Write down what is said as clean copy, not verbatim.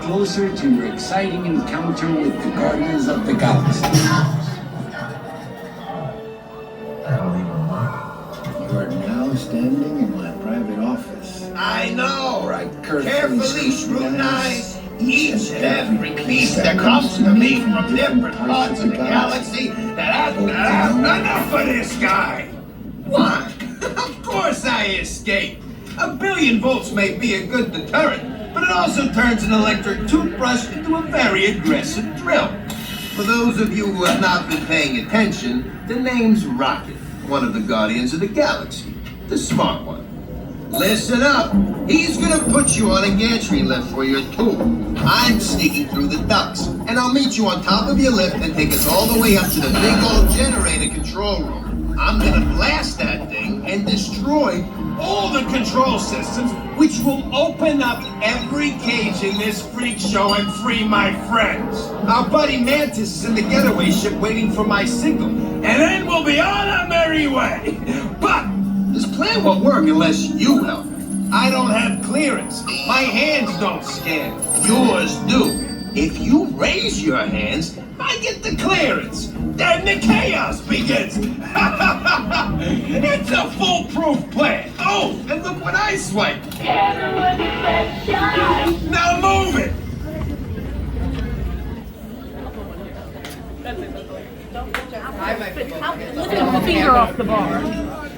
closer to your exciting encounter with the Guardians of the Galaxy. I don't even know. You are now standing in my private office. I know. Right, Carefully scrutinize each and every piece that comes to me from different parts of the galaxy. Enough of this guy! Why? Of course I escape. 1 billion volts may be a good deterrent, but it also turns an electric toothbrush into a very aggressive drill. For those of you who have not been paying attention, the name's Rocket, one of the Guardians of the Galaxy, the smart one. Listen up. He's gonna put you on a gantry lift for your tool. I'm sneaking through the ducts, and I'll meet you on top of your lift and take us all the way up to the big old generator control room. I'm gonna blast that thing and destroy all the control systems, which will open up every cage in this freak show and free my friends. Our buddy Mantis is in the getaway ship waiting for my signal, and then we'll be on our merry way. But this plan won't work unless you help. I don't have clearance. My hands don't scan. Yours do. If you raise your hands, I get the clearance. Then the chaos begins. It's a foolproof plan. Oh, and look what I swiped. Now move it. Lift the finger off the bar.